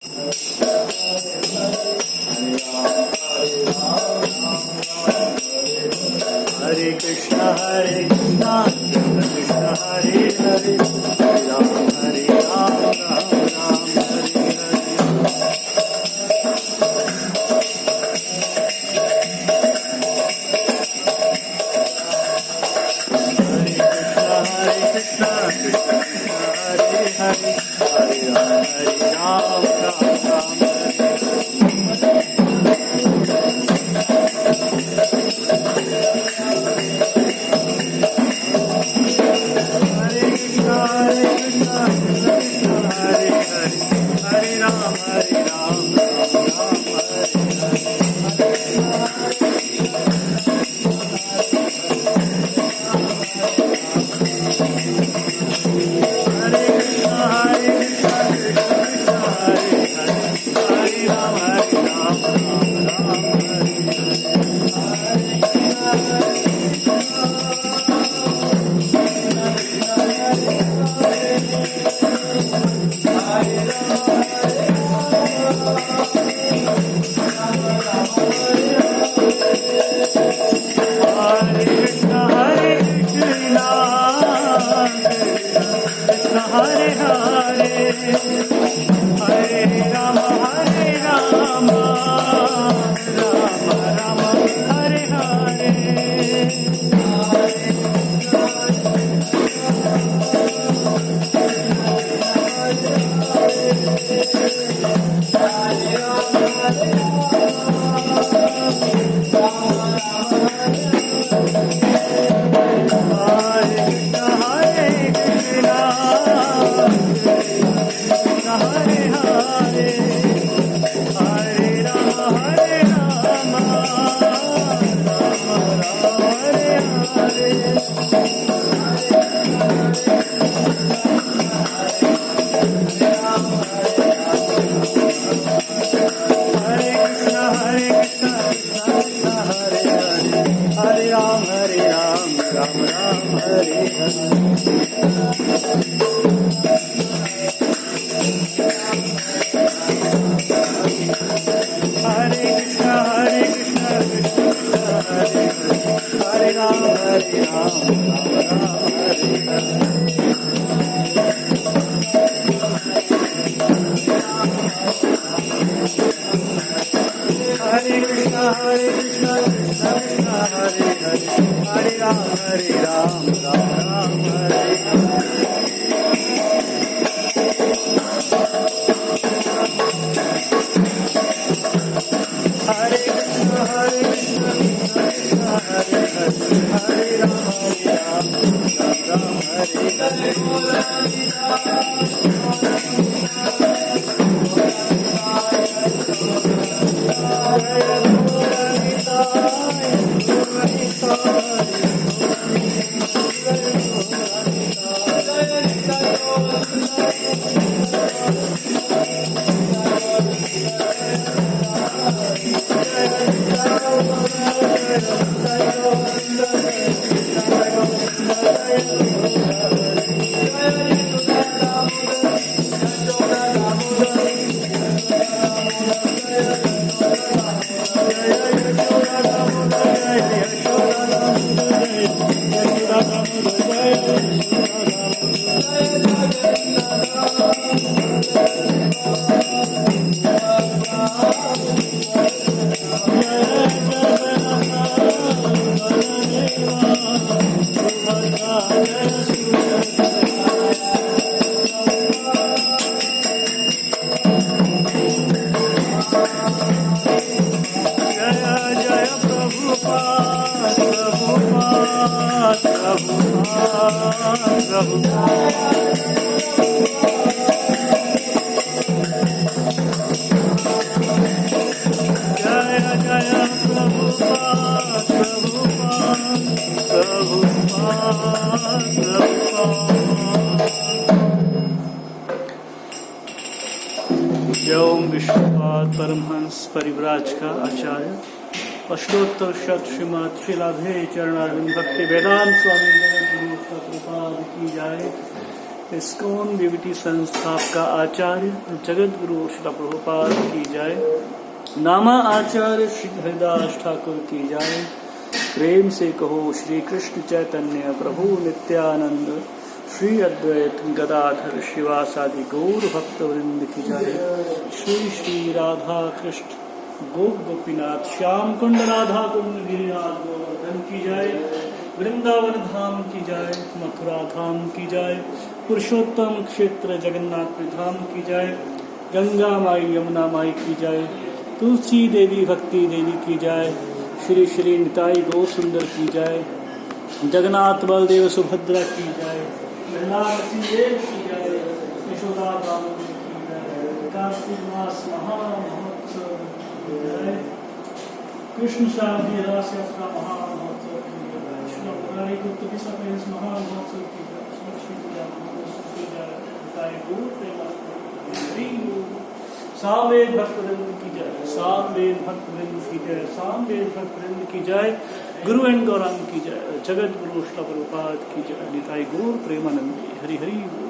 Hare Krishna Hare Krishna Krishna Hare Hare Ram Hare Ram Ram Ram Hare Hare. Hare Krishna Krishna Krishna Hare Hare Hare Ram Ram Ram Hare Hare. Paramhans परिव्राज का आचार्य अष्टोत्तर शत श्रीमद श्रीलाधे चरणारविंद भक्ति वेदांत स्वामी गुरु कृपा की जाए। ISKCON BBT संस्थाप का आचार्य जगत गुरु श्री प्रभुपाद की जय। नामा आचार्य श्री हरिदास ठाकुर की जय। प्रेम से कहो श्री कृष्ण चैतन्य प्रभु नित्यानंद श्री अद्वैत गदाधर शिवासादि गौर भक्त वृंद की जय। श्री श्री राधा कृष्ण गोप गोपीनाथ श्याम कुंड राधा कुंड गिरिनाथ गोवर्धन की जय। वृंदावन धाम की जय। मथुरा धाम की जय। पुरुषोत्तम क्षेत्र जगन्नाथ धाम की जय। गंगा माई यमुना माई की जय। तुलसी देवी भक्ति देवी की जय। श्री श्री निताई गौ सुंदर की जय। जगन्नाथ बलदेव सुभद्रा की जय। प्रहलाद देव की जय। यशोदा दामोदर की जय। कार्तिक मास महामहोत्सव की जय। कृष्ण शादी रास यात्रा महामहोत्सव की जय। श्री पुरानी कुत्तु महामहोत्सव की जय। श्री पूजा महोत्सव की जय। निताई गौर प्रेमानंद सामवेद भक्तवृंद की जय। सामवेद भक्तवृंद की जय। सामवेद भक्तवृंद की जय। गुरु एंड गौरांग की जय। जगत गुरु श्री प्रभुपाद की जय। निताई गौर प्रेमानंदी हरि हरि बोल।